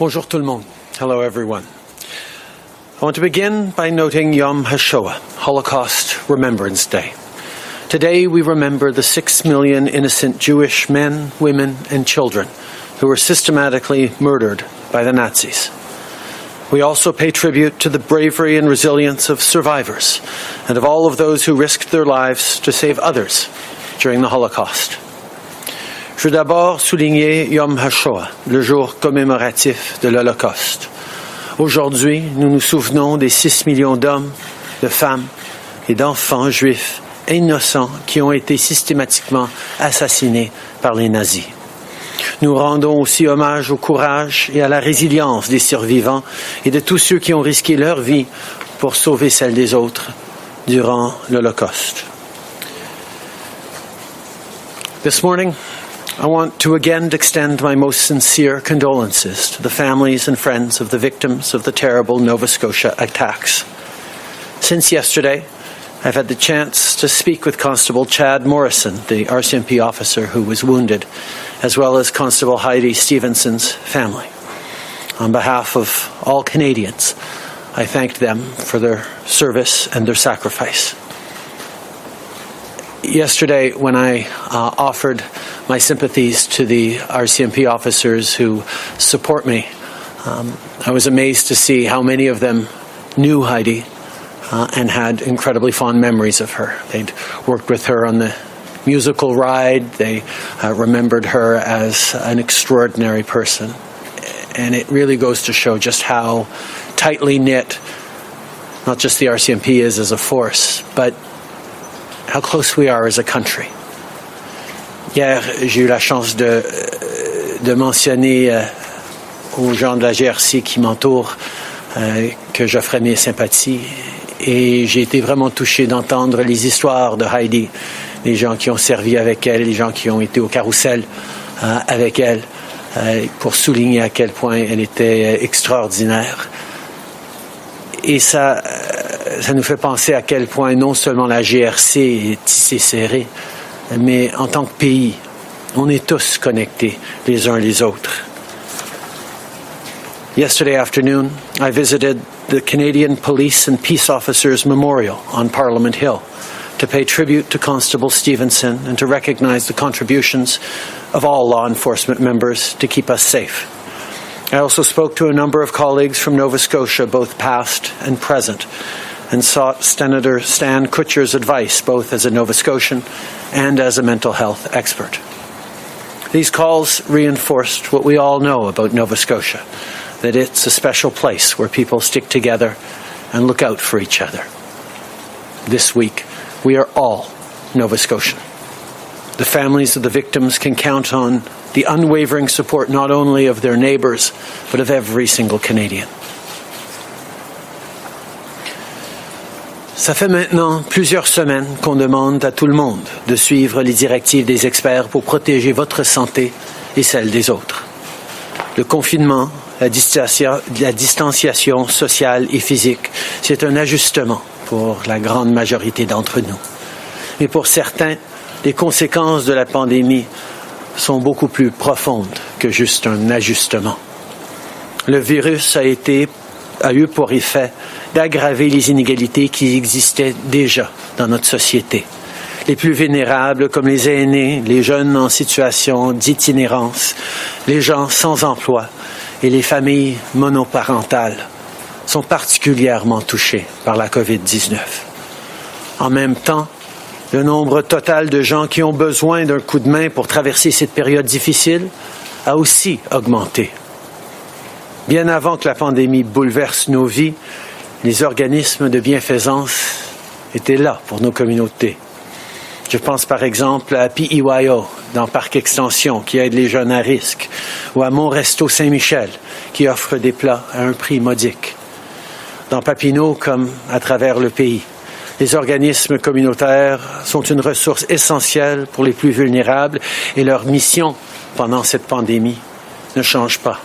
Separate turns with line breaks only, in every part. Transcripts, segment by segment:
Bonjour tout le monde. Hello everyone. I want to begin by noting Yom HaShoah, Holocaust Remembrance Day. Today we remember the 6 million innocent Jewish men, women, and children who were systematically murdered by the Nazis. We also pay tribute to the bravery and resilience of survivors and of all of those who risked their lives to save others during the Holocaust. Je veux d'abord souligner Yom HaShoah, le jour commémoratif de l'Holocauste. Aujourd'hui, nous nous souvenons des 6 millions d'hommes, de femmes et d'enfants juifs innocents qui ont été systématiquement assassinés par les nazis. Nous rendons aussi hommage au courage et à la résilience des survivants et de tous ceux qui ont risqué leur vie pour sauver celle des autres durant l'Holocauste. This morning, I want to again extend my most sincere condolences to the families and friends of the victims of the terrible Nova Scotia attacks. Since yesterday, I've had the chance to speak with Constable Chad Morrison, the RCMP officer who was wounded, as well as Constable Heidi Stevenson's family. On behalf of all Canadians, I thanked them for their service and their sacrifice. Yesterday, when I offered my sympathies to the RCMP officers who support me, I was amazed to see how many of them knew Heidi and had incredibly fond memories of her. They'd worked with her on the musical ride. They remembered her as an extraordinary person. And it really goes to show just how tightly knit, not just the RCMP is as a force, but how close we are as a country. Hier, j'ai eu la chance de mentionner aux gens de la GRC qui m'entourent que j'offrais mes sympathies. Et j'ai été vraiment touché d'entendre les histoires de Heidi, les gens qui ont servi avec elle, les gens qui ont été au carrousel avec elle, pour souligner à quel point elle était extraordinaire. Et ça nous fait penser à quel point non seulement la GRC est tissée serrée, mais en tant que pays, on est tous connectés les uns les autres. Yesterday afternoon, I visited the Canadian Police and Peace Officers Memorial on Parliament Hill to pay tribute to Constable Stevenson and to recognize the contributions of all law enforcement members to keep us safe. I also spoke to a number of colleagues from Nova Scotia, both past and present, and sought Senator Stan Kutcher's advice, both as a Nova Scotian and as a mental health expert. These calls reinforced what we all know about Nova Scotia, that it's a special place where people stick together and look out for each other. This week, we are all Nova Scotian. The families of the victims can count on the unwavering support not only of their neighbours, but of every single Canadian. Ça fait maintenant plusieurs semaines qu'on demande à tout le monde de suivre les directives des experts pour protéger votre santé et celle des autres. Le confinement, la distanciation sociale et physique, c'est un ajustement pour la grande majorité d'entre nous. Mais pour certains, les conséquences de la pandémie sont beaucoup plus profondes que juste un ajustement. Le virus a eu pour effet d'aggraver les inégalités qui existaient déjà dans notre société. Les plus vulnérables, comme les aînés, les jeunes en situation d'itinérance, les gens sans emploi et les familles monoparentales sont particulièrement touchés par la COVID-19. En même temps, le nombre total de gens qui ont besoin d'un coup de main pour traverser cette période difficile a aussi augmenté. Bien avant que la pandémie bouleverse nos vies, les organismes de bienfaisance étaient là pour nos communautés. Je pense par exemple à PEYO dans Parc Extension qui aide les jeunes à risque, ou à Mon Resto Saint-Michel qui offre des plats à un prix modique. Dans Papineau comme à travers le pays, les organismes communautaires sont une ressource essentielle pour les plus vulnérables et leur mission pendant cette pandémie ne change pas.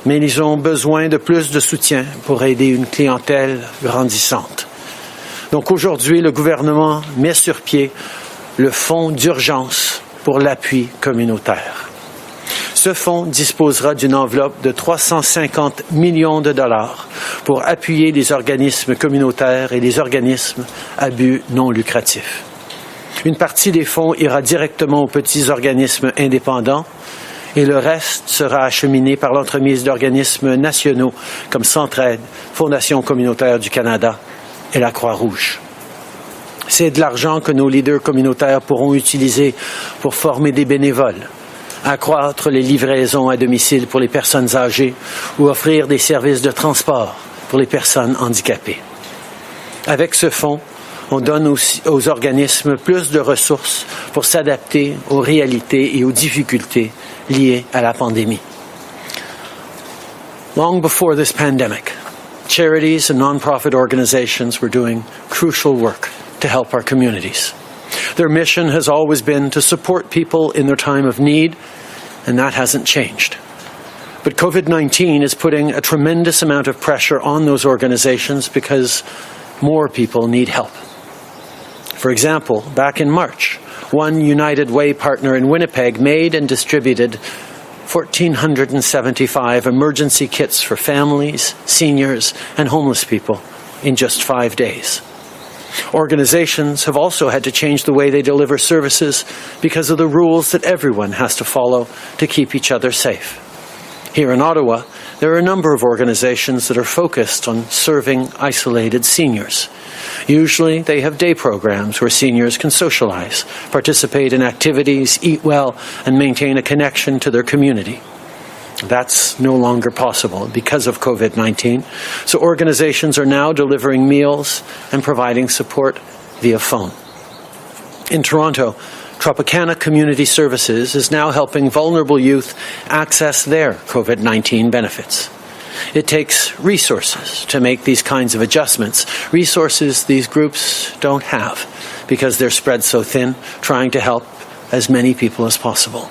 Mais ils ont besoin de plus de soutien pour aider une clientèle grandissante. Donc aujourd'hui, le gouvernement met sur pied le fonds d'urgence pour l'appui communautaire. Ce fonds disposera d'une enveloppe de 350 millions de dollars pour appuyer les organismes communautaires et les organismes à but non lucratif. Une partie des fonds ira directement aux petits organismes indépendants et le reste sera acheminé par l'entremise d'organismes nationaux comme Centraide, Fondation communautaire du Canada et la Croix-Rouge. C'est de l'argent que nos leaders communautaires pourront utiliser pour former des bénévoles, accroître les livraisons à domicile pour les personnes âgées ou offrir des services de transport pour les personnes handicapées. Avec ce fonds, on donne aussi aux organismes plus de ressources pour s'adapter aux réalités et aux difficultés liées à la pandémie. Long before this pandemic, charities and non-profit organizations were doing crucial work to help our communities. Their mission has always been to support people in their time of need, and that hasn't changed. But COVID-19 is putting a tremendous amount of pressure on those organizations because more people need help. For example, back in March, one United Way partner in Winnipeg made and distributed 1,475 emergency kits for families, seniors, and homeless people in just 5 days. Organizations have also had to change the way they deliver services because of the rules that everyone has to follow to keep each other safe. Here in Ottawa, there are a number of organizations that are focused on serving isolated seniors. Usually, they have day programs where seniors can socialize, participate in activities, eat well, and maintain a connection to their community. That's no longer possible because of COVID-19, so organizations are now delivering meals and providing support via phone. In Toronto, Tropicana Community Services is now helping vulnerable youth access their COVID-19 benefits. It takes resources to make these kinds of adjustments, resources these groups don't have because they're spread so thin, trying to help as many people as possible.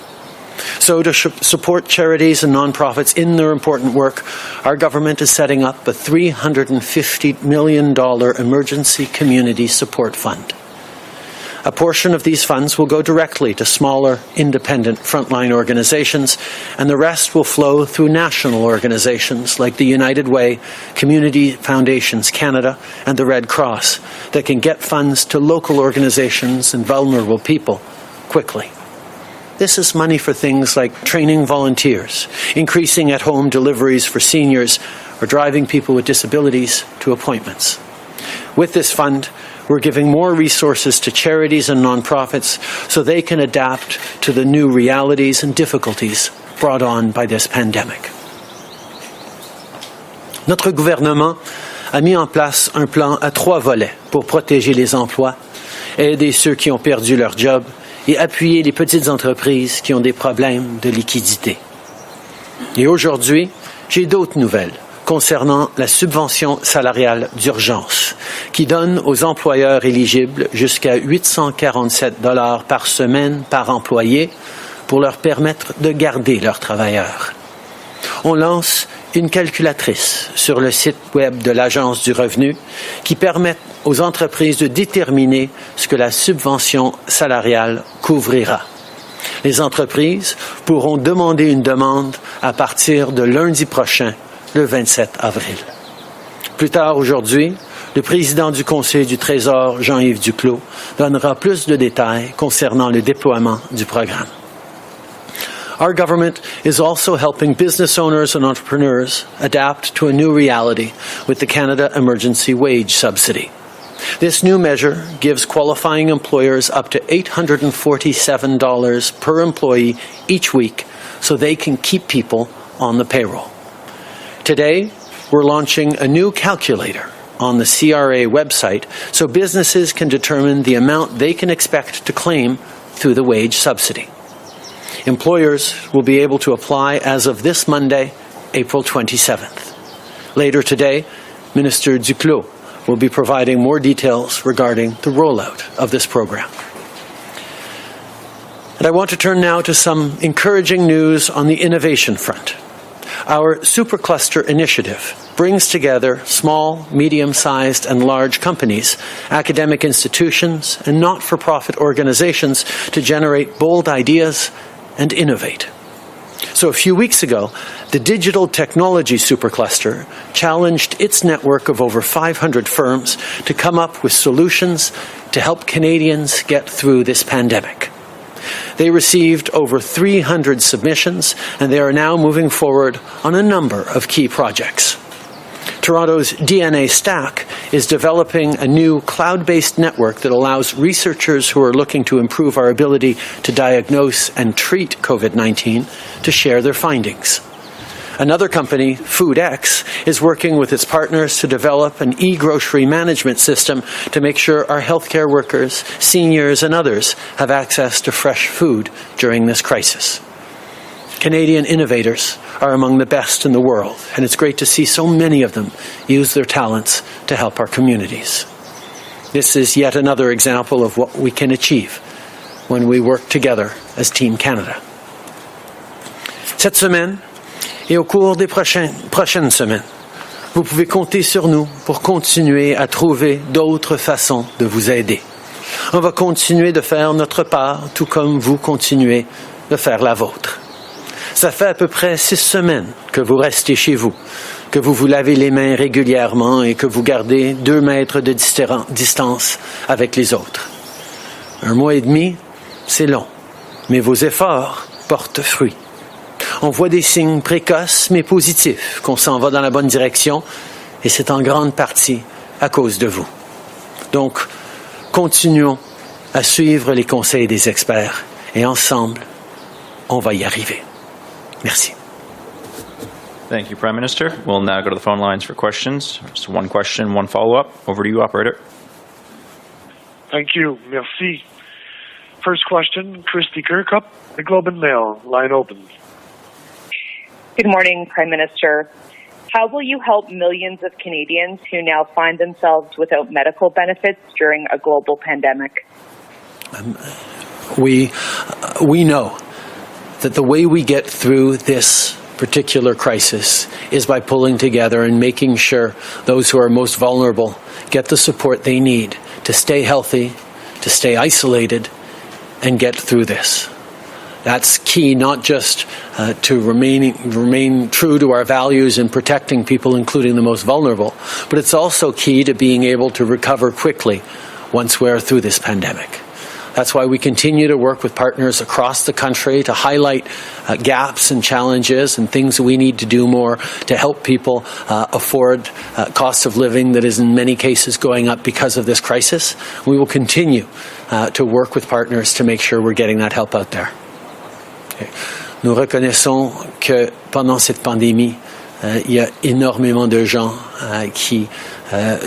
So to support charities and nonprofits in their important work, our government is setting up a $350 million emergency community support fund. A portion of these funds will go directly to smaller, independent frontline organizations, and the rest will flow through national organizations like the United Way, Community Foundations Canada, and the Red Cross that can get funds to local organizations and vulnerable people quickly. This is money for things like training volunteers, increasing at-home deliveries for seniors, or driving people with disabilities to appointments. With this fund, we're giving more resources to charities and nonprofits so they can adapt to the new realities and difficulties brought on by this pandemic. Notre gouvernement a mis en place un plan à 3 volets pour protéger les emplois, aider ceux qui ont perdu leur job et appuyer les petites entreprises qui ont des problèmes de liquidité. Et aujourd'hui, j'ai d'autres nouvelles concernant la subvention salariale d'urgence, qui donne aux employeurs éligibles jusqu'à 847 $ par semaine par employé pour leur permettre de garder leurs travailleurs. On lance une calculatrice sur le site web de l'Agence du revenu qui permet aux entreprises de déterminer ce que la subvention salariale couvrira. Les entreprises pourront demander une demande à partir de lundi prochain, le 27 avril. Plus tard aujourd'hui, le président du Conseil du Trésor, Jean-Yves Duclos, donnera plus de détails concernant le déploiement du programme. Our government is also helping business owners and entrepreneurs adapt to a new reality with the Canada Emergency Wage Subsidy. This new measure gives qualifying employers up to $847 per employee each week so they can keep people on the payroll. Today, we're launching a new calculator on the CRA website so businesses can determine the amount they can expect to claim through the wage subsidy. Employers will be able to apply as of this Monday, April 27th. Later today, Minister Duclos will be providing more details regarding the rollout of this program. And I want to turn now to some encouraging news on the innovation front. Our Supercluster initiative brings together small, medium-sized, and large companies, academic institutions, and not-for-profit organizations to generate bold ideas and innovate. Also, a few weeks ago, the Digital Technology Supercluster challenged its network of over 500 firms to come up with solutions to help Canadians get through this pandemic. They received over 300 submissions, and they are now moving forward on a number of key projects. Toronto's DNA Stack is developing a new cloud-based network that allows researchers who are looking to improve our ability to diagnose and treat COVID-19 to share their findings. Another company, FoodX, is working with its partners to develop an e-grocery management system to make sure our healthcare workers, seniors, and others have access to fresh food during this crisis. Canadian innovators are among the best in the world, and it's great to see so many of them use their talents to help our communities. This is yet another example of what we can achieve when we work together as Team Canada. Cette semaine et au cours des prochaines semaines, vous pouvez compter sur nous pour continuer à trouver d'autres façons de vous aider. On va continuer de faire notre part, tout comme vous continuez de faire la vôtre. Ça fait à peu près 6 semaines que vous restez chez vous, que vous vous lavez les mains régulièrement et que vous gardez 2 mètres de distance avec les autres. 1 mois et demi, c'est long, mais vos efforts portent fruit. On voit des signes précoces mais positifs qu'on s'en va dans la bonne direction et c'est en grande partie à cause de vous. Donc, continuons à suivre les conseils des experts et ensemble, on va y arriver. Merci.
Thank you, Prime Minister. We'll now go to the phone lines for questions. Just one question, one follow-up. Over to you, Operator.
Thank you. Merci. First question, Christy Kirkup, The Globe and Mail. Line open.
Good morning, Prime Minister. How will you help millions of Canadians who now find themselves without medical benefits during a global pandemic?
We know that the way we get through this particular crisis is by pulling together and making sure those who are most vulnerable get the support they need to stay healthy, to stay isolated, and get through this. That's key, not just to remain true to our values in protecting people, including the most vulnerable, but it's also key to being able to recover quickly once we're through this pandemic. That's why we continue to work with partners across the country to highlight gaps and challenges and things that we need to do more to help people afford cost of living that is in many cases going up because of this crisis. We will continue to work with partners to make sure we're getting that help out there. Okay. Nous reconnaissons que pendant cette pandémie, il y a énormément de gens qui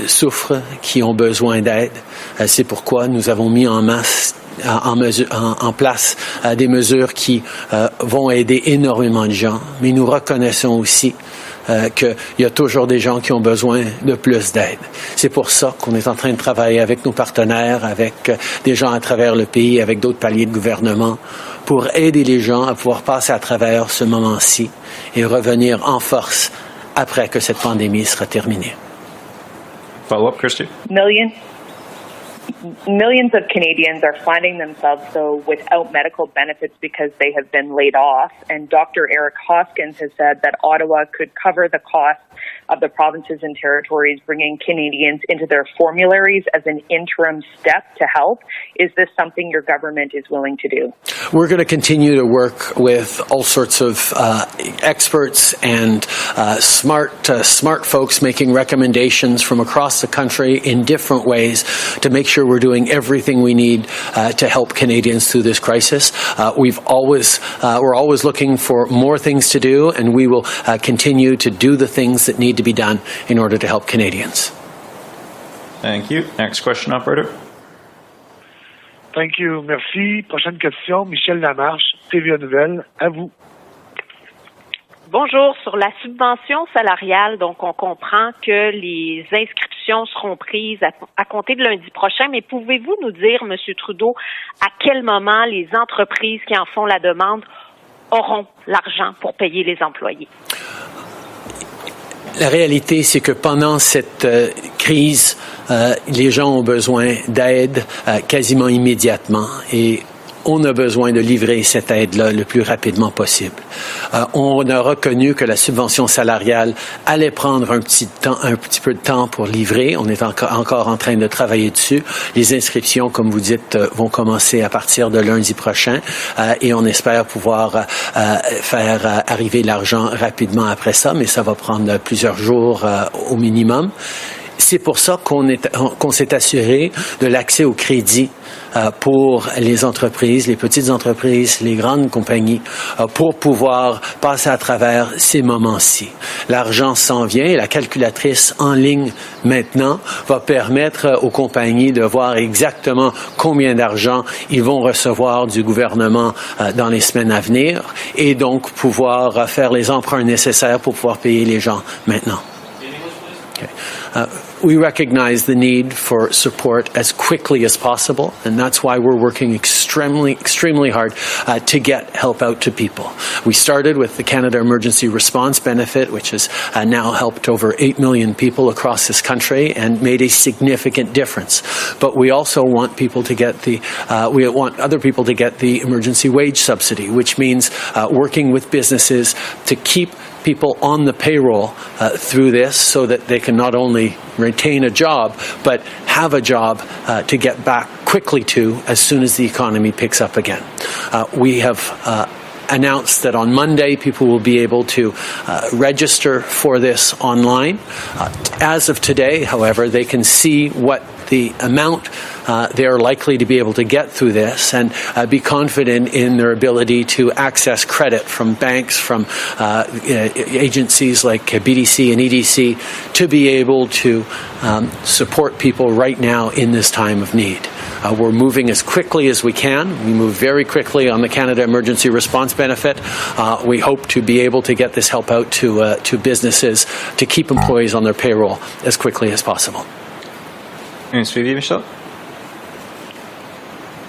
souffrent, qui ont besoin d'aide. C'est pourquoi nous avons mis en place des mesures qui vont aider énormément de gens. Mais nous reconnaissons aussi qu'il y a toujours des gens qui ont besoin de plus d'aide. C'est pour ça qu'on est en train de travailler avec nos partenaires, avec des gens à travers le pays, avec d'autres paliers de gouvernement, pour aider les gens à pouvoir passer à travers ce moment-ci et revenir en force après que cette pandémie sera terminée.
Follow-up, Christy.
Millions of Canadians are finding themselves, though, without medical benefits because they have been laid off. And Dr. Eric Hoskins has said that Ottawa could cover the cost of the provinces and territories bringing Canadians into their formularies as an interim step to help. Is this something your government is willing to do?
We're going to continue to work with all sorts of experts and smart folks making recommendations from across the country in different ways to make sure we're doing everything we need to help Canadians through this crisis. We're always looking for more things to do, and we will continue to do the things that need to be done in order to help Canadians.
Thank you. Next question, Operator.
Thank you. Merci. Prochaine question, Michel Lamarche, TVA Nouvelles. À vous.
Bonjour. Sur la subvention salariale, donc on comprend que les inscriptions seront prises à compter de lundi prochain, mais pouvez-vous nous dire, M. Trudeau, à quel moment les entreprises qui en font la demande auront l'argent pour payer les employés?
La réalité, c'est que pendant cette crise, les gens ont besoin d'aide quasiment immédiatement et on a besoin de livrer cette aide-là le plus rapidement possible. On a reconnu que la subvention salariale allait prendre un petit peu de temps pour livrer. On est encore en train de travailler dessus. Les inscriptions, comme vous dites, vont commencer à partir de lundi prochain et on espère pouvoir faire arriver l'argent rapidement après ça, mais ça va prendre plusieurs jours au minimum. C'est pour ça qu'on s'est assuré de l'accès au crédit pour les entreprises, les petites entreprises, les grandes compagnies, pour pouvoir passer à travers ces moments-ci. L'argent s'en vient et la calculatrice en ligne maintenant va permettre aux compagnies de voir exactement combien d'argent ils vont recevoir du gouvernement dans les semaines à venir et donc pouvoir faire les emprunts nécessaires pour pouvoir payer les gens maintenant. Okay. We recognize the need for support as quickly as possible, and that's why we're working extremely hard to get help out to people. We started with the Canada Emergency Response Benefit, which has now helped over 8 million people across this country and made a significant difference. But we also want people to get we want other people to get the emergency wage subsidy, which means working with businesses to keep people on the payroll through this so that they can not only retain a job, but have a job to get back quickly to as soon as the economy picks up again. We have announced that on Monday people will be able to register for this online. As of today, however, they can see what the amount they're likely to be able to get through this and be confident in their ability to access credit from banks, from agencies like BDC and EDC to be able to support people right now in this time of need. We're moving as quickly as we can. We move very quickly on the Canada Emergency Response Benefit. We hope to be able to get this help out to businesses to keep employees on their payroll as quickly as possible.
Suivi, Michel?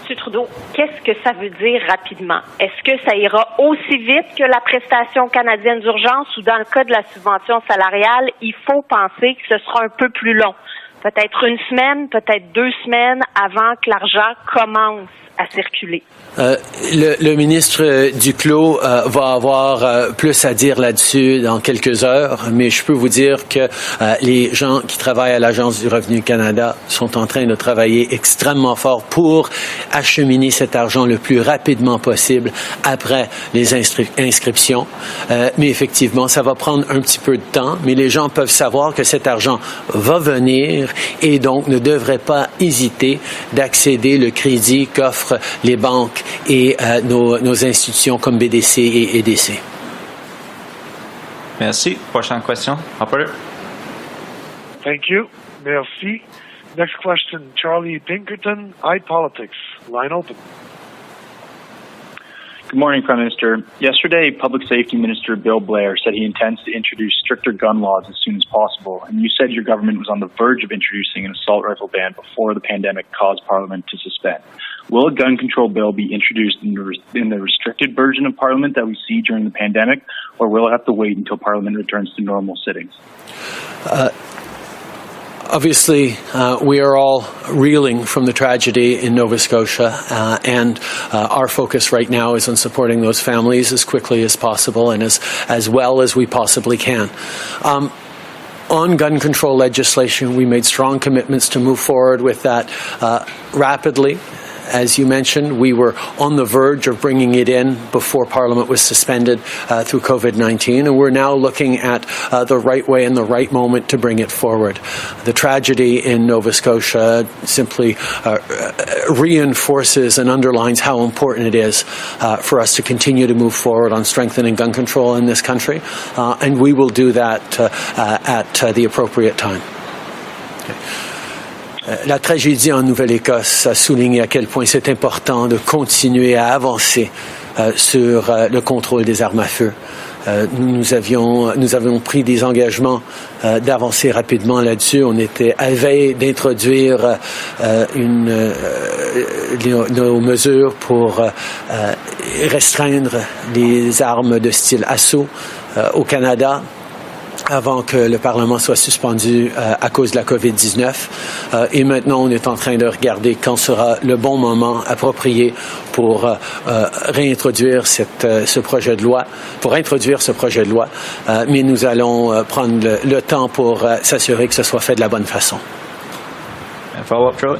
M. Trudeau, qu'est-ce que ça veut dire rapidement? Est-ce que ça ira aussi vite que la prestation canadienne d'urgence ou dans le cas de la subvention salariale, il faut penser que ce sera un peu plus long? Peut-être une semaine, peut-être 2 semaines avant que l'argent commence à circuler.
Le ministre Duclos va avoir plus à dire là-dessus dans quelques heures, mais je peux vous dire que les gens qui travaillent à l'Agence du Revenu Canada sont en train de travailler extrêmement fort pour acheminer cet argent le plus rapidement possible après les inscriptions. Mais effectivement, ça va prendre un petit peu de temps, mais les gens peuvent savoir que cet argent va venir et donc ne devraient pas hésiter d'accéder le crédit qu'offrent les banques et nos institutions comme BDC et EDC.
Merci. Prochaine question. Operator.
Thank you. Merci. Next question, Charlie Pinkerton, iPolitics. Line open.
Good morning, Prime Minister. Yesterday, Public Safety Minister Bill Blair said he intends to introduce stricter gun laws as soon as possible, and you said your government was on the verge of introducing an assault rifle ban before the pandemic caused Parliament to suspend. Will a gun control bill be introduced in the restricted version of Parliament that we see during the pandemic, or will it have to wait until Parliament returns to normal sittings?
Obviously, we are all reeling from the tragedy in Nova Scotia, and our focus right now is on supporting those families as quickly as possible and as well as we possibly can. On gun control legislation, we made strong commitments to move forward with that rapidly. As you mentioned, we were on the verge of bringing it in before Parliament was suspended through COVID-19, and we're now looking at the right way and the right moment to bring it forward. The tragedy in Nova Scotia simply reinforces and underlines how important it is for us to continue to move forward on strengthening gun control in this country, and we will do that at the appropriate time. Okay. La tragédie en Nouvelle-Écosse a souligné à quel point c'est important de continuer à avancer sur le contrôle des armes à feu. Nous avions pris des engagements d'avancer rapidement là-dessus. On était à veille d'introduire nos mesures pour restreindre les armes de style assaut au Canada. avant que le Parlement soit suspendu à cause de la COVID-19. Et maintenant, on est en train de regarder quand sera le bon moment approprié pour réintroduire ce projet de loi, mais nous allons prendre le temps pour s'assurer que ce soit fait de la bonne façon.
And follow-up, Charlie?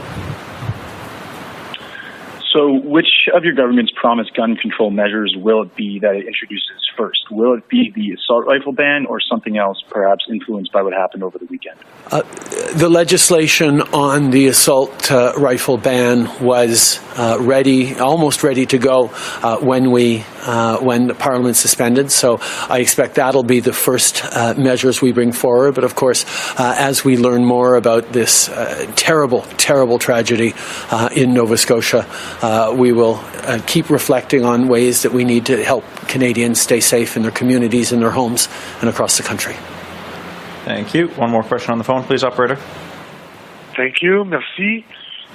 So which of your government's promised gun control measures will it be that it introduces first? Will it be the assault rifle ban or something else, perhaps influenced by what happened over the weekend?
The legislation on the assault rifle ban was almost ready to go when the Parliament suspended. So I expect that'll be the first measures we bring forward. But of course, as we learn more about this terrible tragedy in Nova Scotia, we will keep reflecting on ways that we need to help Canadians stay safe in their communities, in their homes, and across the country.
Thank you. One more question on the phone, please, operator.
Thank you. Merci.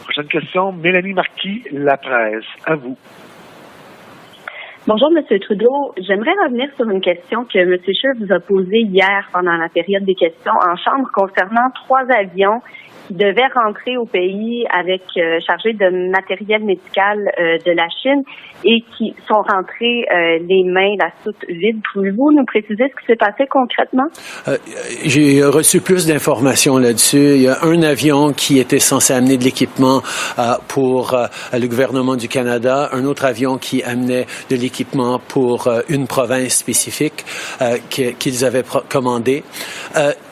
Prochaine question, Mélanie Marquis, La Presse. À vous.
Bonjour, M. Trudeau. J'aimerais revenir sur une question que M. Scheer vous a posée hier pendant la période des questions en Chambre concernant 3 avions qui devaient rentrer au pays avec chargés de matériel médical de la Chine et qui sont rentrés les mains, la soute vide. Pouvez-vous nous préciser ce qui s'est passé concrètement?
J'ai reçu plus d'informations là-dessus. Il y a un avion qui était censé amener de l'équipement pour le gouvernement du Canada, un autre avion qui amenait de l'équipement pour une province spécifique qu'ils avaient commandé.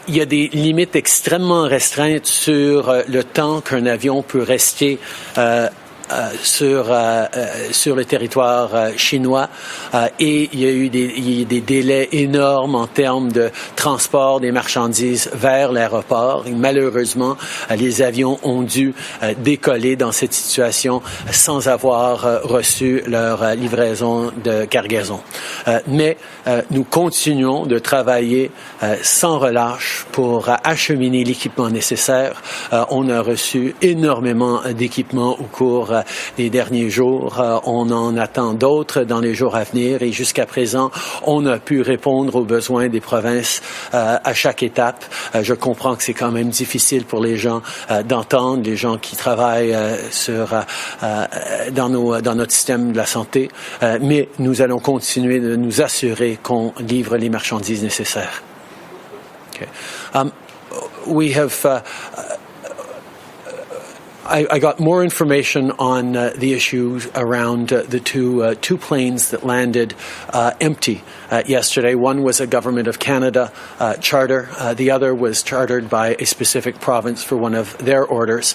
Il y a des limites extrêmement restreintes sur le temps qu'un avion peut rester sur le territoire chinois et il y a eu des délais énormes en termes de transport des marchandises vers l'aéroport. Et malheureusement, les avions ont dû décoller dans cette situation sans avoir reçu leur livraison de cargaison. Mais nous continuons de travailler sans relâche pour acheminer l'équipement nécessaire. On a reçu énormément d'équipements au cours des derniers jours. On en attend d'autres dans les jours à venir et jusqu'à présent, on a pu répondre aux besoins des provinces à chaque étape. Je comprends que c'est quand même difficile pour les gens d'entendre, les gens qui travaillent dans notre système de la santé, mais nous allons continuer de nous assurer qu'on livre les marchandises nécessaires. Okay. We have I got more information on the issues around the two planes that landed empty yesterday. One was a Government of Canada charter. The other was chartered by a specific province for one of their orders.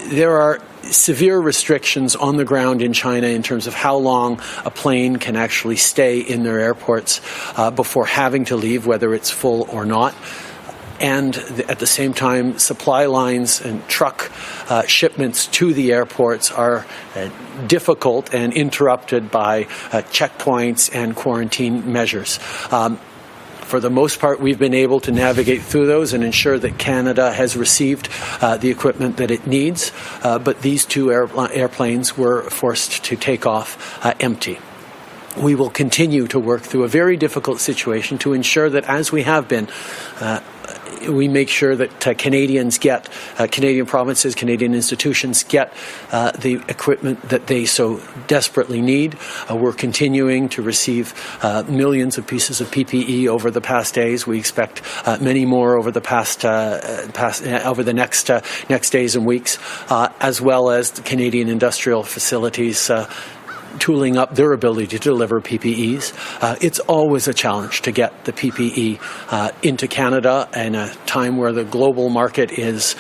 There are severe restrictions on the ground in China in terms of how long a plane can actually stay in their airports before having to leave, whether it's full or not. And at the same time, supply lines and truck shipments to the airports are difficult and interrupted by checkpoints and quarantine measures. For the most part, we've been able to navigate through those and ensure that Canada has received the equipment that it needs, but these two airplanes were forced to take off empty. We will continue to work through a very difficult situation to ensure that, as we have been, we make sure that Canadians get, Canadian provinces, Canadian institutions get the equipment that they so desperately need. We're continuing to receive millions of pieces of PPE over the past days. We expect many more over the over the next days and weeks, as well as the Canadian industrial facilities tooling up their ability to deliver PPEs. It's always a challenge to get the PPE into Canada in a time where the global market is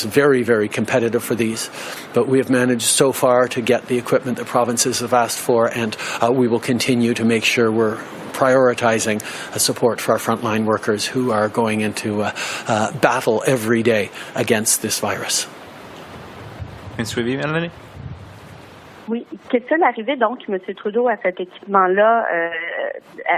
very, very competitive for these. But we have managed so far to get the equipment that provinces have asked for, and we will continue to make sure we're prioritizing support for our frontline workers who are going into battle every day against this virus.
Suivi, Mélanie?
Oui. Qu'est-ce arrivé donc, M. Trudeau, à cet équipement-là?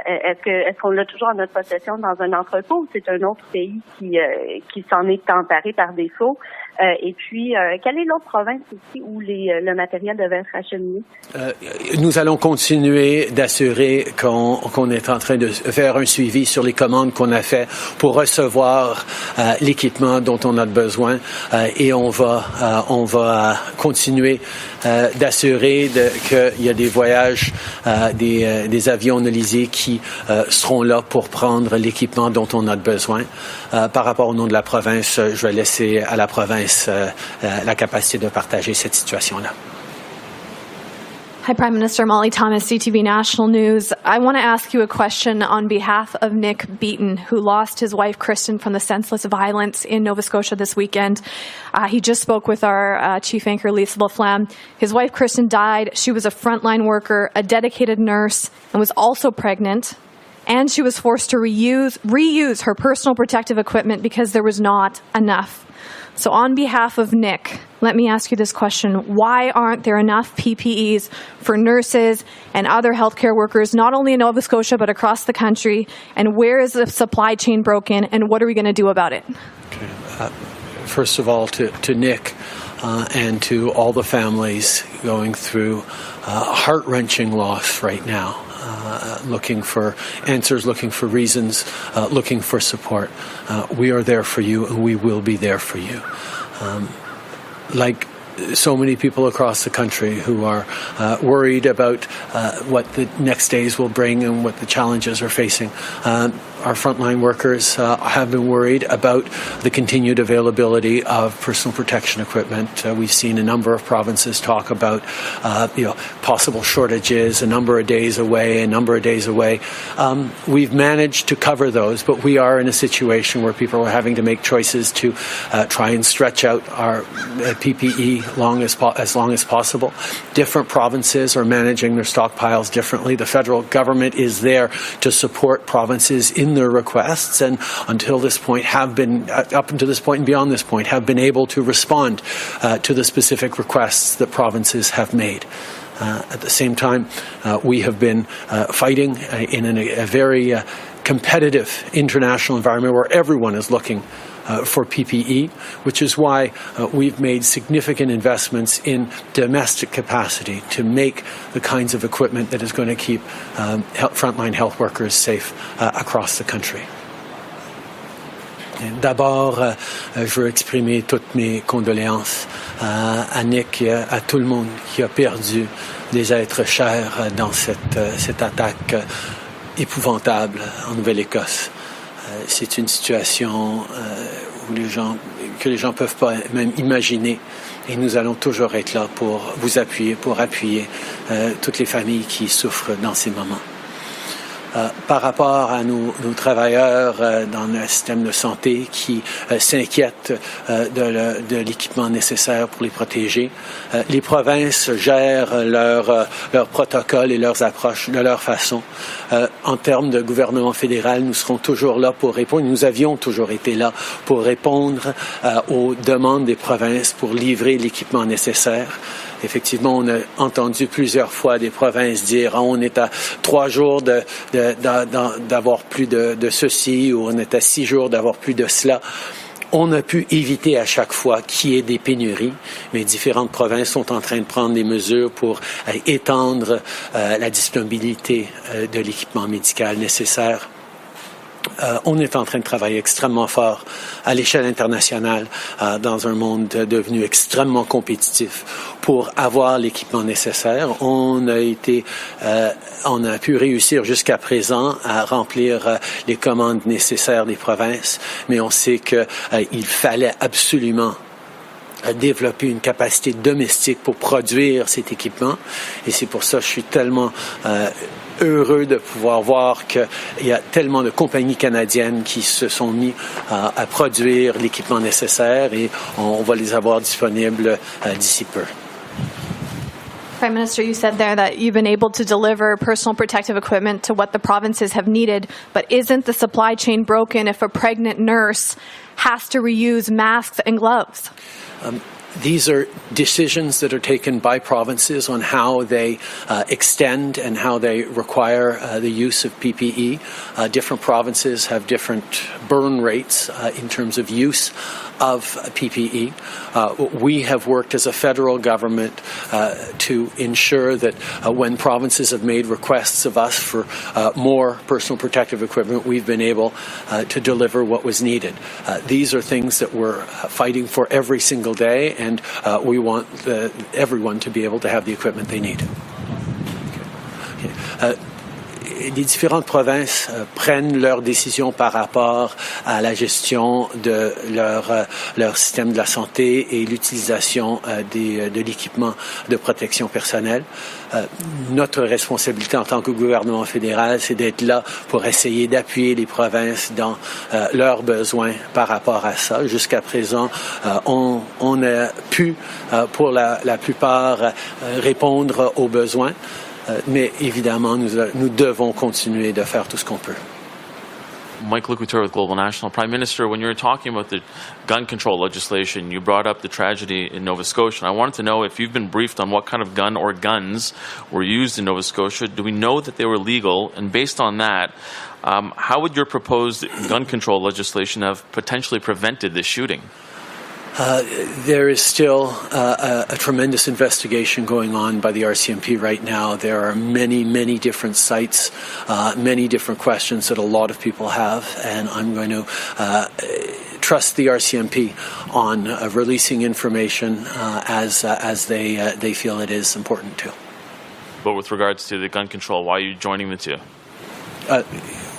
Est-ce qu'on l'a toujours en notre possession dans un entrepôt ou c'est un autre pays qui s'en est emparé par défaut? Et puis, quelle est l'autre province aussi où le matériel devait être acheminé?
Nous allons continuer d'assurer qu'on est en train de faire un suivi sur les commandes qu'on a fait pour recevoir l'équipement dont on a besoin et on va continuer d'assurer qu'il y a des voyages, des avions Nolisée qui seront là pour prendre l'équipement dont on a besoin. Par rapport au nom de la province, je vais laisser à la province la capacité de partager cette situation-là.
Hi, Prime Minister. Molly Thomas, CTV National News. I want to ask you a question on behalf of Nick Beaton, who lost his wife, Kristen, from the senseless violence in Nova Scotia this weekend. He just spoke with our chief anchor, Lisa LaFlamme. His wife, Kristen, died. She was a frontline worker, a dedicated nurse, and was also pregnant. And she was forced to reuse her personal protective equipment because there was not enough. So on behalf of Nick, let me ask you this question. Why aren't there enough PPEs for nurses and other healthcare workers, not only in Nova Scotia, but across the country? And where is the supply chain broken, and what are we going to do about it?
Okay. First of all, to Nick and to all the families going through heart-wrenching loss right now. Looking for answers, looking for reasons, looking for support. We are there for you, and we will be there for you. Like so many people across the country who are worried about what the next days will bring and what the challenges are facing. Our frontline workers have been worried about the continued availability of personal protection equipment. We've seen a number of provinces talk about possible shortages, a number of days away. We've managed to cover those, but we are in a situation where people are having to make choices to try and stretch out our PPE as long as possible. Different provinces are managing their stockpiles differently. The federal government is there to support provinces in their requests, and until this point up until this point and beyond this point, have been able to respond to the specific requests that provinces have made. At the same time, we have been fighting in a very competitive international environment where everyone is looking for PPE, which is why we've made significant investments in domestic capacity to make the kinds of equipment that is going to keep frontline health workers safe across the country. D'abord, je veux exprimer toutes mes condoléances à Nick et à tout le monde qui a perdu des êtres chers dans cette attaque épouvantable en Nouvelle-Écosse. C'est une situation que les gens peuvent pas même imaginer, et nous allons toujours être là pour vous appuyer, pour appuyer toutes les familles qui souffrent dans ces moments. Par rapport à nos travailleurs dans le système de santé qui s'inquiètent de l'équipement nécessaire pour les protéger, les provinces gèrent leurs protocoles et leurs approches de leur façon. En termes de gouvernement fédéral, nous serons toujours là pour répondre. Nous avions toujours été là pour répondre aux demandes des provinces pour livrer l'équipement nécessaire. Effectivement, on a entendu plusieurs fois des provinces dire on est à 3 jours d'avoir plus de ceci, ou on est à 6 jours d'avoir plus de cela. On a pu éviter à chaque fois qu'il y ait des pénuries, mais différentes provinces sont en train de prendre des mesures pour étendre la disponibilité de l'équipement médical nécessaire. On est en train de travailler extrêmement fort à l'échelle internationale dans un monde devenu extrêmement compétitif pour avoir l'équipement nécessaire. On a pu réussir jusqu'à présent à remplir les commandes nécessaires des provinces, mais on sait qu'il fallait absolument développer une capacité domestique pour produire cet équipement, et c'est pour ça que je suis tellement heureux de pouvoir voir qu'il y a tellement de compagnies canadiennes qui se sont mis à produire l'équipement nécessaire, et on va les avoir disponibles d'ici peu.
Prime Minister, you said there that you've been able to deliver personal protective equipment to what the provinces have needed, but isn't the supply chain broken if a pregnant nurse has to reuse masks and gloves?
These are decisions that are taken by provinces on how they extend and how they require the use of PPE. Different provinces have different burn rates in terms of use of PPE. We have worked as a federal government to ensure that when provinces have made requests of us for more personal protective equipment, we've been able to deliver what was needed. These are things that we're fighting for every single day, and we want everyone to be able to have the equipment they need. Les différentes provinces prennent leurs décisions par rapport à la gestion de leur système de la santé et l'utilisation de l'équipement de protection personnelle. Notre responsabilité en tant que gouvernement fédéral, c'est d'être là pour essayer d'appuyer les provinces dans leurs besoins par rapport à ça. Jusqu'à présent, on a pu, pour la plupart, répondre aux besoins. Mais évidemment, nous devons continuer de faire tout ce qu'on peut.
Mike Lecouture with Global National. Prime Minister, when you were talking about the gun control legislation, you brought up the tragedy in Nova Scotia. I wanted to know if you've been briefed on what kind of gun or guns were used in Nova Scotia. Do we know that they were legal? And based on that, how would your proposed gun control legislation have potentially prevented this shooting?
There is still a tremendous investigation going on by the RCMP right now. There are many, many different sites, many different questions that a lot of people have, and I'm going to trust the RCMP on releasing information as they feel it is important to.
But with regards to the gun control, why are you joining the two?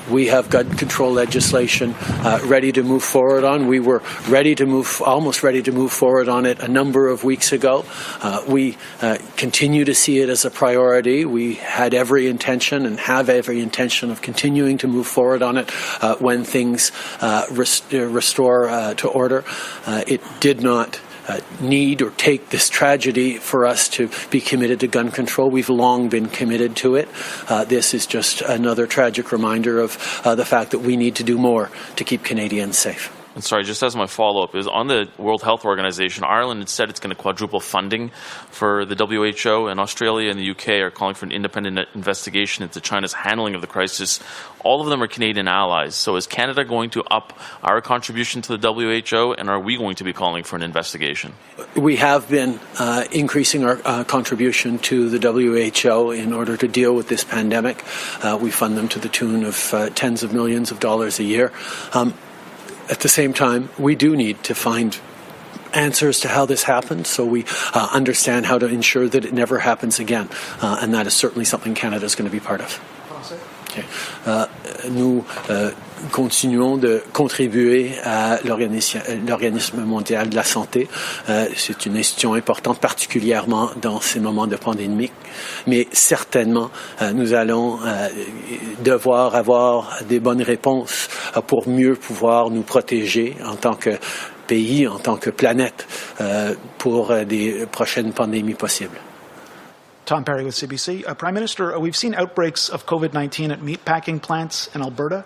We have gun control legislation ready to move forward on. We were almost ready to move forward on it a number of weeks ago. We continue to see it as a priority. We had every intention and have every intention of continuing to move forward on it when things restore to order. It did not need or take this tragedy for us to be committed to gun control. We've long been committed to it. This is just another tragic reminder of the fact that we need to do more to keep Canadians safe.
And sorry, just as my follow-up, is on the World Health Organization, Ireland had said it's going to quadruple funding for the WHO, and Australia and the UK are calling for an independent investigation into China's handling of the crisis. All of them are Canadian allies. So is Canada going to up our contribution to the WHO, and are we going to be calling for an investigation?
We have been increasing our contribution to the WHO in order to deal with this pandemic. We fund them to the tune of tens of millions of dollars a year. At the same time, we do need to find answers to how this happened, so we understand how to ensure that it never happens again. And that is certainly something Canada is going to be part of. Okay. Nous continuons de contribuer à l'Organisme mondial de la santé. C'est une institution importante, particulièrement dans ces moments de pandémie. Mais certainement, nous allons devoir avoir des bonnes réponses pour mieux pouvoir nous protéger en tant que pays, en tant que planète, pour des prochaines pandémies possibles.
Tom Perry with CBC. Prime Minister, we've seen outbreaks of COVID-19 at meatpacking plants in Alberta.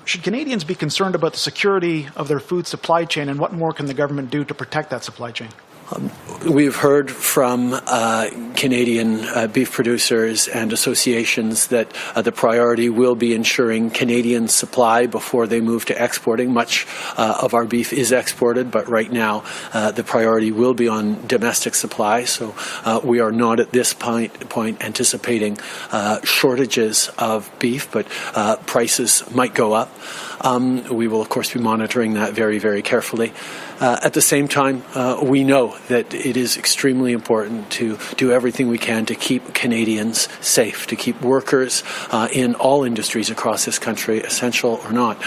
Should Canadians be concerned about the security of their food supply chain, and what more can the government do to protect that supply chain?
We've heard from Canadian beef producers and associations that the priority will be ensuring Canadian supply before they move to exporting. Much of our beef is exported, but right now the priority will be on domestic supply. So we are not at this point anticipating shortages of beef, but prices might go up. We will, of course, be monitoring that very, very carefully. At the same time, we know that it is extremely important to do everything we can to keep Canadians safe, to keep workers in all industries across this country, essential or not,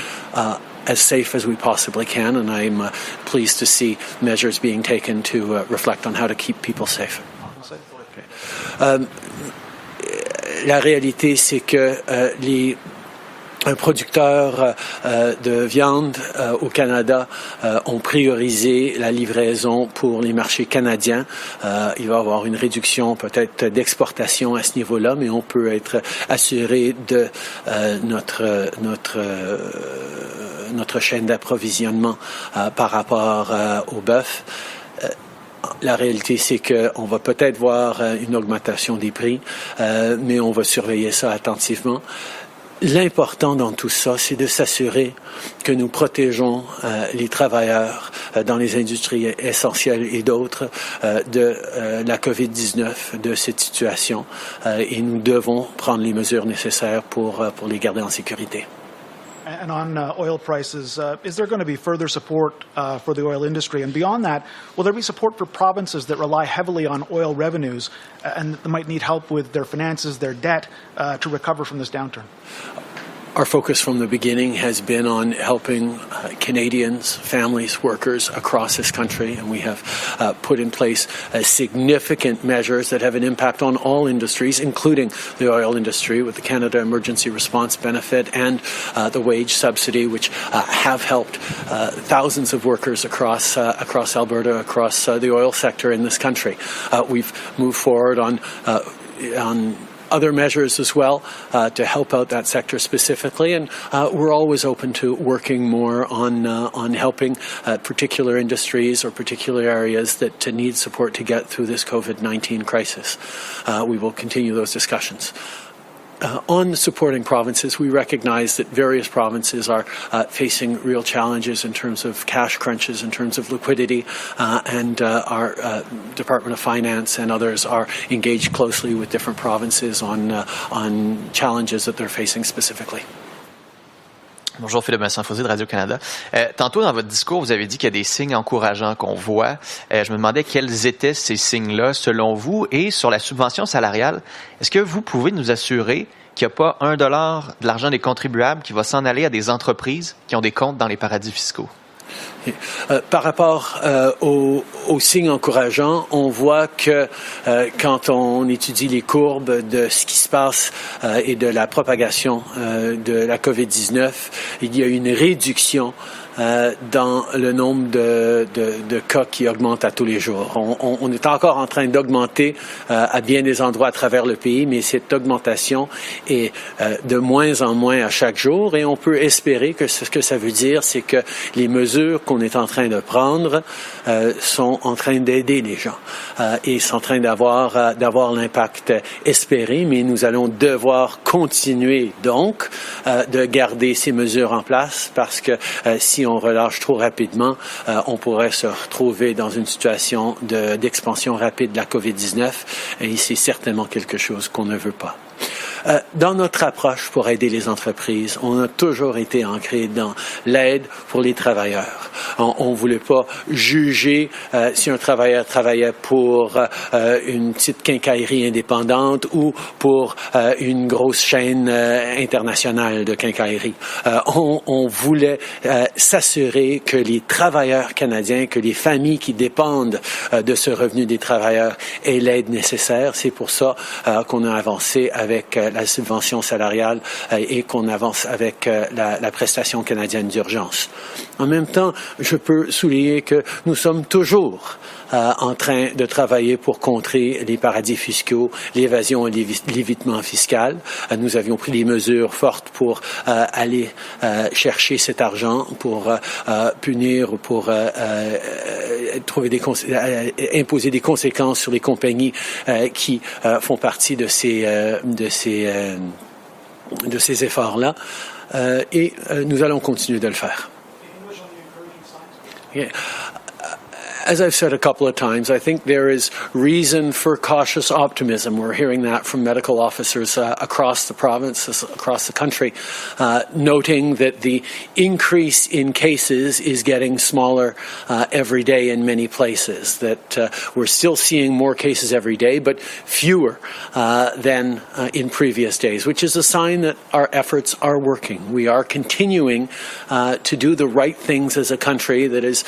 as safe as we possibly can. And I'm pleased to see measures being taken to reflect on how to keep people safe. La réalité, c'est que les producteurs de viande au Canada ont priorisé la livraison pour les marchés canadiens. Il va y avoir une réduction peut-être d'exportation à ce niveau-là, mais on peut être assuré de notre chaîne d'approvisionnement par rapport au bœuf. La réalité, c'est qu'on va peut-être voir une augmentation des prix, mais on va surveiller ça attentivement. L'important dans tout ça, c'est de s'assurer que nous protégeons les travailleurs dans les industries essentielles et d'autres de la COVID-19, de cette situation, et nous devons prendre les mesures nécessaires pour les garder en sécurité.
And on oil prices, is there going to be further support for the oil industry? And beyond that, will there be support for provinces that rely heavily on oil revenues and that might need help with their finances, their debt, to recover from this downturn?
Our focus from the beginning has been on helping Canadians, families, workers across this country, and we have put in place significant measures that have an impact on all industries, including the oil industry, with the Canada Emergency Response Benefit and the wage subsidy, which have helped thousands of workers across Alberta, across the oil sector in this country. We've moved forward on other measures as well to help out that sector specifically, and we're always open to working more on helping particular industries or particular areas that need support to get through this COVID-19 crisis. We will continue those discussions. On supporting provinces, we recognize that various provinces are facing real challenges in terms of cash crunches, in terms of liquidity, and our Department of Finance and others are engaged closely with different provinces on challenges that they're facing specifically.
Bonjour, Philippe Vincent-Fossé de Radio-Canada. Tantôt, dans votre discours, vous avez dit qu'il y a des signes encourageants qu'on voit. Je me demandais quels étaient ces signes-là, selon vous. Et sur la subvention salariale, est-ce que vous pouvez nous assurer qu'il n'y a pas $1 de l'argent des contribuables qui va s'en aller à des entreprises qui ont des comptes dans les paradis fiscaux?
Par rapport aux signes encourageants, on voit que quand on étudie les courbes de ce qui se passe et de la propagation de la COVID-19, il y a une réduction dans le nombre de cas qui augmentent à tous les jours. On est encore en train d'augmenter à bien des endroits à travers le pays, mais cette augmentation est de moins en moins à chaque jour, et on peut espérer que ce que ça veut dire, c'est que les mesures qu'on est en train de prendre sont en train d'aider les gens et sont en train d'avoir l'impact espéré, mais nous allons devoir continuer donc de garder ces mesures en place, parce que si on relâche trop rapidement, on pourrait se retrouver dans une situation d'expansion rapide de la COVID-19, et c'est certainement quelque chose qu'on ne veut pas. Dans notre approche pour aider les entreprises, on a toujours été ancré dans l'aide pour les travailleurs. On ne voulait pas juger si un travailleur travaillait pour une petite quincaillerie indépendante ou pour une grosse chaîne internationale de quincaillerie. On voulait s'assurer que les travailleurs canadiens, que les familles qui dépendent de ce revenu des travailleurs aient l'aide nécessaire. C'est pour ça qu'on a avancé avec la subvention salariale et qu'on avance avec la prestation canadienne d'urgence. En même temps, je peux souligner que nous sommes toujours en train de travailler pour contrer les paradis fiscaux, l'évasion et l'évitement fiscal. Nous avions pris des mesures fortes pour aller chercher cet argent, pour punir, pour imposer des conséquences sur les compagnies qui font partie de ces efforts-là. Et nous allons continuer de le faire. Yeah. As I've said a couple of times, I think there is reason for cautious optimism. We're hearing that from medical officers across the province, across the country, noting that the increase in cases is getting smaller every day in many places, that we're still seeing more cases every day, but fewer than in previous days, which is a sign that our efforts are working. We are continuing to do the right things as a country that is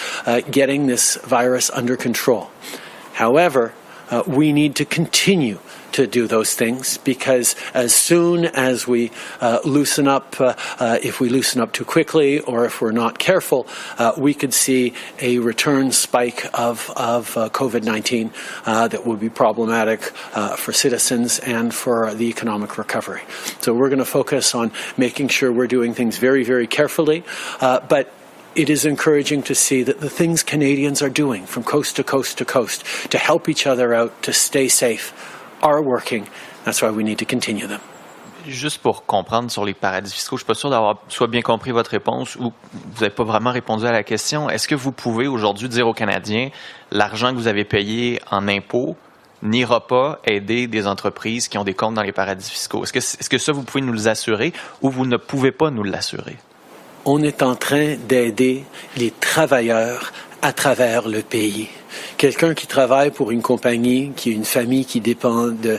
getting this virus under control. However, we need to continue to do those things, because as soon as we loosen up, if we loosen up too quickly or if we're not careful, we could see a return spike of COVID-19 that would be problematic for citizens and for the economic recovery. So we're going to focus on making sure we're doing things very, very carefully, but it is encouraging to see that the things Canadians are doing from coast to coast to coast to help each other out, to stay safe, are working. That's why we need to continue them.
Juste pour comprendre sur les paradis fiscaux, je suis pas sûr d'avoir soit bien compris votre réponse ou vous n'avez pas vraiment répondu à la question. Est-ce que vous pouvez aujourd'hui dire aux Canadiens l'argent que vous avez payé en impôts n'ira pas aider des entreprises qui ont des comptes dans les paradis fiscaux? Est-ce que ça, vous pouvez nous l'assurer ou vous ne pouvez pas nous l'assurer?
On est en train d'aider les travailleurs à travers le pays. Quelqu'un qui travaille pour une compagnie, qui a une famille qui dépend de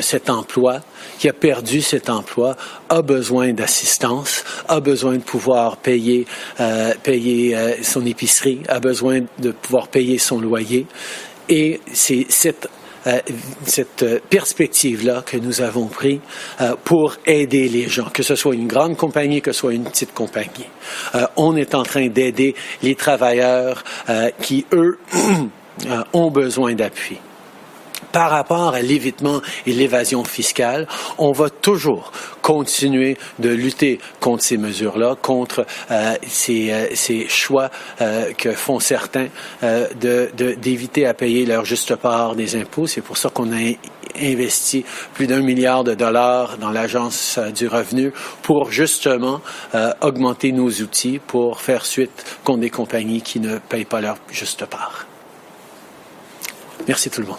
cet emploi, qui a perdu cet emploi, a besoin d'assistance, a besoin de pouvoir payer son épicerie, a besoin de pouvoir payer son loyer. Et c'est cette perspective-là que nous avons pris pour aider les gens, que ce soit une grande compagnie, que ce soit une petite compagnie. On est en train d'aider les travailleurs qui, eux, ont besoin d'appui. Par rapport à l'évitement et l'évasion fiscale, on va toujours continuer de lutter contre ces mesures-là, contre ces choix que font certains d'éviter à payer leur juste part des impôts. C'est pour ça qu'on a investi plus d'$1 milliard dans l'Agence du revenu pour justement augmenter nos outils pour faire suite contre des compagnies qui ne payent pas leur juste part. Merci tout le monde.